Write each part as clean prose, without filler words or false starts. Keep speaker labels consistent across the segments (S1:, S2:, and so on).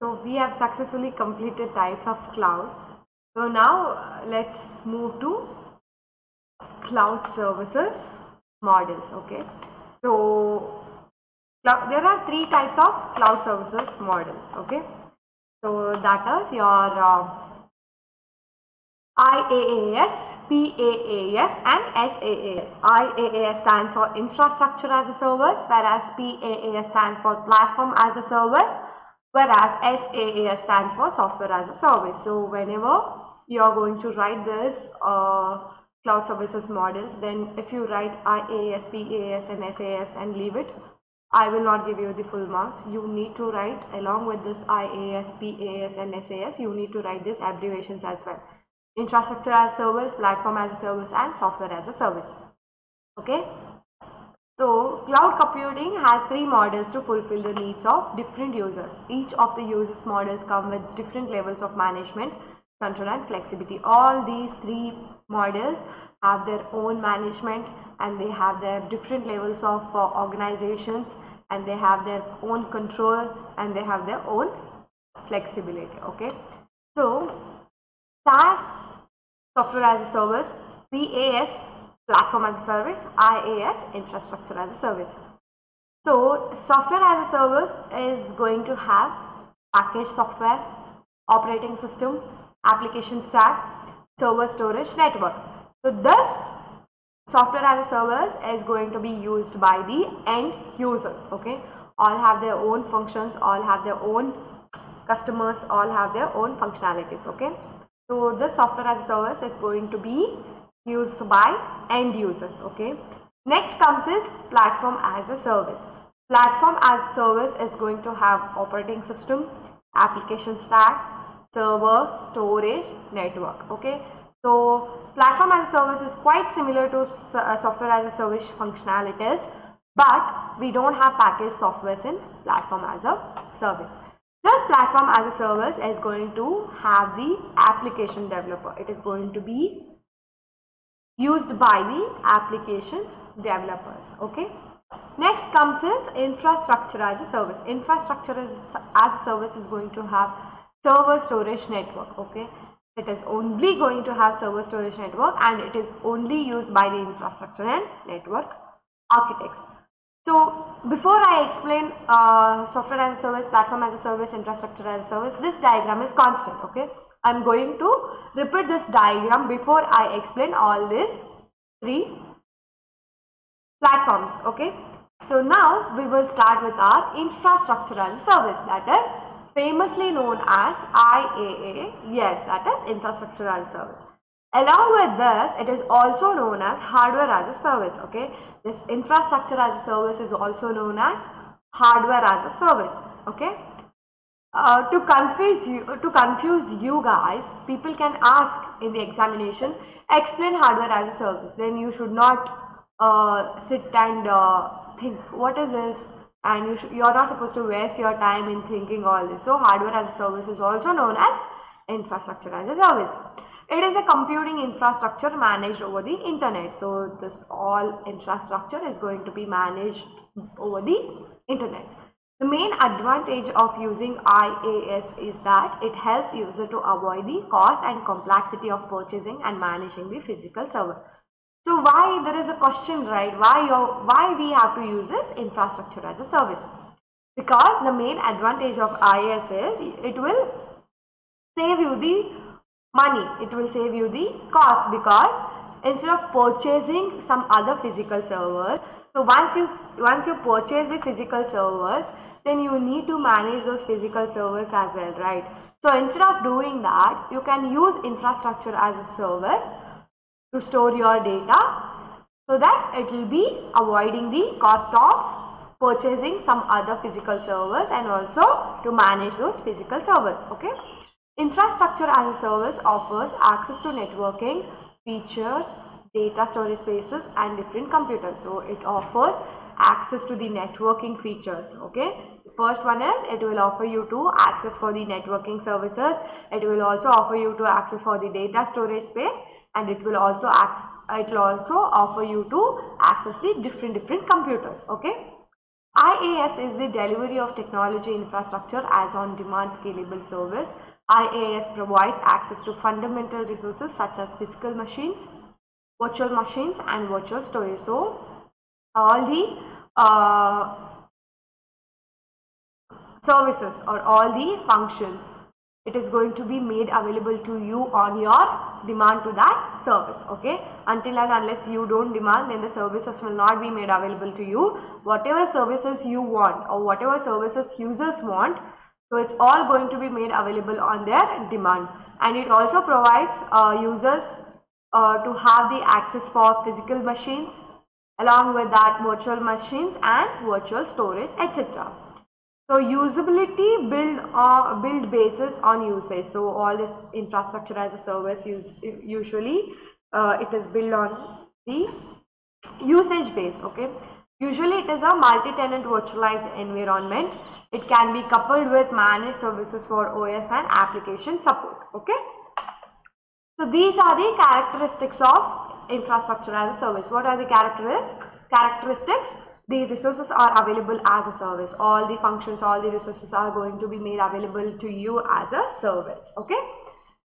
S1: So we have successfully completed types of cloud. So now let's move to cloud services models. Okay, so there are three types of cloud services models. Okay, so that is your IaaS, PaaS and SaaS. IaaS stands for infrastructure as a service, whereas PaaS stands for platform as a service, whereas SaaS stands for software as a service. So whenever you are going to write this cloud services models, then if you write IaaS, PaaS and SaaS and leave it, I will not give you the full marks. You need to write along with this IaaS, PaaS and SAS, you need to write these abbreviations as well. Infrastructure as a service, platform as a service and software as a service. Okay. So cloud computing has three models to fulfill the needs of different users. Each of the users models come with different levels of management, control and flexibility. All these three models have their own management and they have their different levels of organizations, and they have their own control and they have their own flexibility. Okay. So SaaS, software as a service, PaaS, platform as a service, IaaS, infrastructure as a service. So software as a service is going to have packaged softwares, operating system, application stack, server, storage, network. So this software as a service is going to be used by the end users. Okay, all have their own functions, all have their own customers, all have their own functionalities. Okay, so this software as a service is going to be used by end users. Okay, next comes is platform as a service. Platform as a service is going to have operating system, application stack, server, storage, network. Okay, so platform as a service is quite similar to software as a service functionalities, but we don't have packaged softwares in platform as a service. This platform as a service is going to have the application developer. It is going to be used by the application developers. Okay. Next comes is infrastructure as a service. Infrastructure as a service is going to have server, storage, network. Okay. It is only going to have server, storage, network, and it is only used by the infrastructure and network architects. So before I explain software as a service, platform as a service, infrastructure as a service, this diagram is constant. Okay, I'm going to repeat this diagram before I explain all these three platforms. Okay, so now we will start with our infrastructure as a service, that is famously known as IaaS. Yes, that is infrastructure as a service. Along with this, it is also known as hardware as a service. Okay, this infrastructure as a service is also known as hardware as a service. Okay, to confuse you guys, people can ask in the examination, explain hardware as a service. Then you should not sit and think what is this, and you're not supposed to waste your time in thinking all this. So hardware as a service is also known as infrastructure as a service. It is a computing infrastructure managed over the internet. So this all infrastructure is going to be managed over the internet. The main advantage of using IaaS is that it helps user to avoid the cost and complexity of purchasing and managing the physical server. So why there is a question, right? Why we have to use this infrastructure as a service? Because the main advantage of IaaS is it will save you the money, it will save you the cost, because instead of purchasing some other physical servers, so once you purchase the physical servers, then you need to manage those physical servers as well, right? So instead of doing that, you can use infrastructure as a service to store your data, so that it will be avoiding the cost of purchasing some other physical servers and also to manage those physical servers. Okay, infrastructure as a service offers access to networking features, data storage spaces and different computers. So it offers access to the networking features. Okay, the first one is it will offer you to access for the networking services. It will also offer you to access for the data storage space, and it will also offer you to access the different computers. Okay, IaaS is the delivery of technology infrastructure as on-demand scalable service. IaaS provides access to fundamental resources such as physical machines, virtual machines, and virtual storage. So, all the services or all the functions, it is going to be made available to you on your demand to that service. Okay, until and unless you don't demand, then the services will not be made available to you. Whatever services you want or whatever services users want, so it's all going to be made available on their demand. And it also provides users to have the access for physical machines, along with that virtual machines and virtual storage, etc. So usability build basis on usage. So all this infrastructure as a service usually it is built on the usage base. Okay, usually it is a multi-tenant virtualized environment. It can be coupled with managed services for OS and application support. Okay, so these are the characteristics of infrastructure as a service. What are the characteristics? The resources are available as a service. All the functions, all the resources are going to be made available to you as a service. Okay,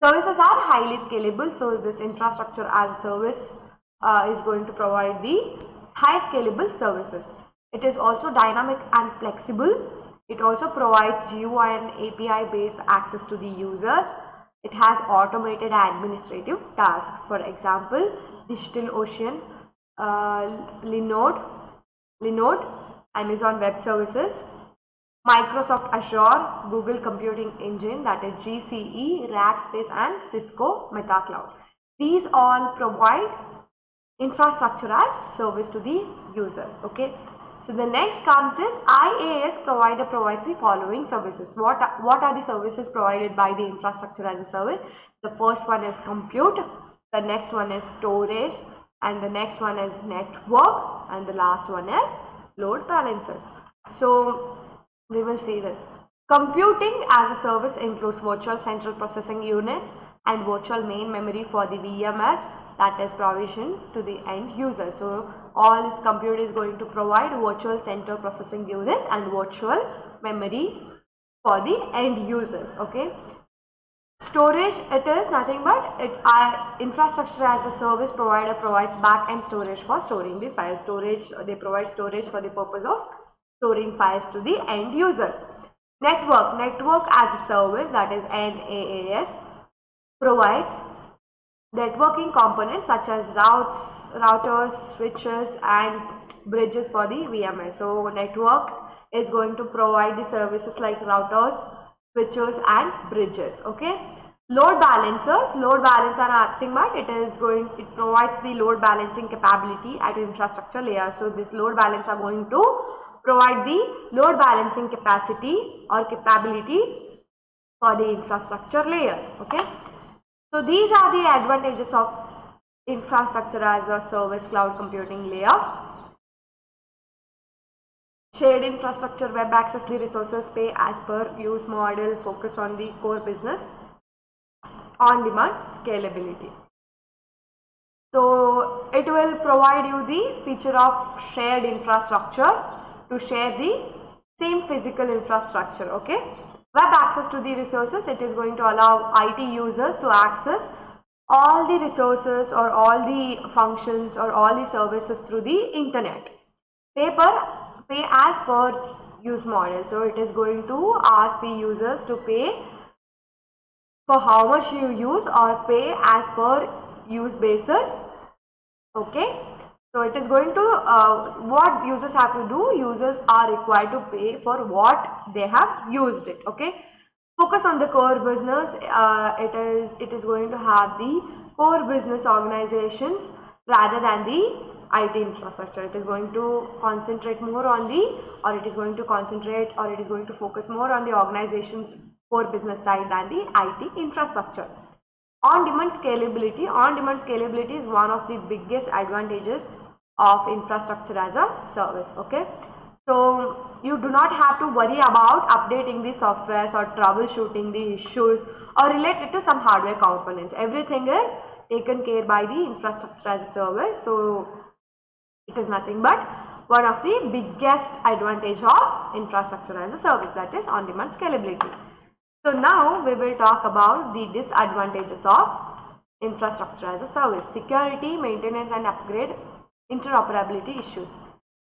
S1: services are highly scalable. So this infrastructure as a service is going to provide the high scalable services. It is also dynamic and flexible. It also provides GUI and API based access to the users. It has automated administrative tasks. For example, DigitalOcean, Linode, Amazon Web Services, Microsoft Azure, Google Computing Engine, that is GCE, Rackspace, and Cisco MetaCloud. These all provide infrastructure as service to the users. Okay, so the next comes is IaaS provider provides the following services. What are the services provided by the infrastructure as a service? The first one is compute, the next one is storage, and the next one is network, and the last one is load balancers. So we will see this. Computing as a service includes virtual central processing units and virtual main memory for the VMS that is provisioned to the end user. So all this compute is going to provide virtual central processing units and virtual memory for the end users. Okay, storage, it is nothing but infrastructure as a service provider provides back-end storage for storing the file. Storage, they provide storage for the purpose of storing files to the end users. Network as a service, that is NAAS, provides networking components such as routers, switches, and bridges for the VMS. So network is going to provide the services like routers, switches, and bridges. Okay, load balancers are nothing but it provides the load balancing capability at infrastructure layer. So this load balance are going to provide the load balancing capacity or capability for the infrastructure layer. Okay, so these are the advantages of infrastructure as a service cloud computing layer. Shared infrastructure, web access to resources, pay as per use model, focus on the core business, on-demand scalability. So it will provide you the feature of shared infrastructure to share the same physical infrastructure. Okay, web access to the resources, it is going to allow IT users to access all the resources or all the functions or all the services through the internet. Pay as per use model, so it is going to ask the users to pay for how much you use or pay as per use basis. Okay, so it is going to what users have to do, users are required to pay for what they have used it. Okay, focus on the core business, it is going to have the core business organizations rather than the IT infrastructure. It is going to concentrate more on it is going to focus more on the organization's core business side than the IT infrastructure. On-demand scalability is one of the biggest advantages of infrastructure as a service. Okay, so you do not have to worry about updating the softwares or troubleshooting the issues or related to some hardware components. Everything is taken care by the infrastructure as a service. So it is nothing but one of the biggest advantage of infrastructure as a service, that is on-demand scalability. So now we will talk about the disadvantages of infrastructure as a service: security, maintenance and upgrade, interoperability issues.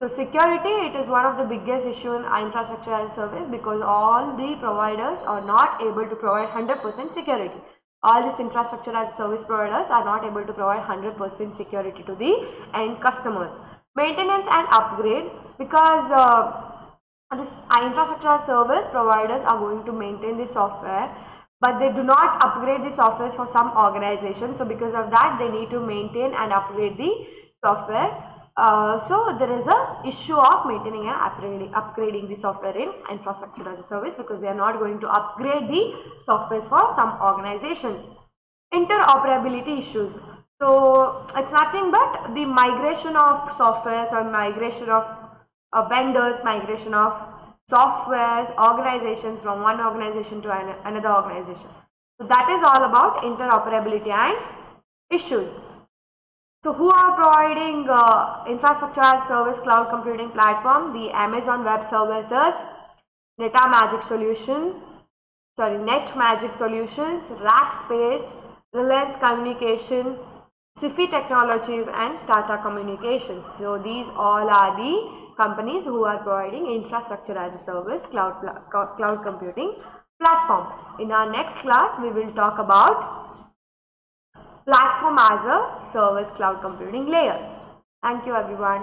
S1: So security, it is one of the biggest issue in infrastructure as a service because all the providers are not able to provide 100% security. All these infrastructure as a service providers are not able to provide 100% security to the end customers. Maintenance and upgrade, because this infrastructure as service providers are going to maintain the software, but they do not upgrade the software for some organizations. So because of that, they need to maintain and upgrade the software. So there is a issue of maintaining and upgrading the software in infrastructure as a service because they are not going to upgrade the softwares for some organizations. Interoperability issues. So it's nothing but the migration of softwares or migration of vendors, migration of softwares, organizations from one organization to another organization. So that is all about interoperability and issues. So who are providing infrastructure as service cloud computing platform? The Amazon Web Services, NetMagic Solutions, Rackspace, Reliance Communication, SIFI Technologies and Tata Communications. So these all are the companies who are providing infrastructure as a service cloud computing platform. In our next class, we will talk about platform as a service cloud computing layer. Thank you everyone.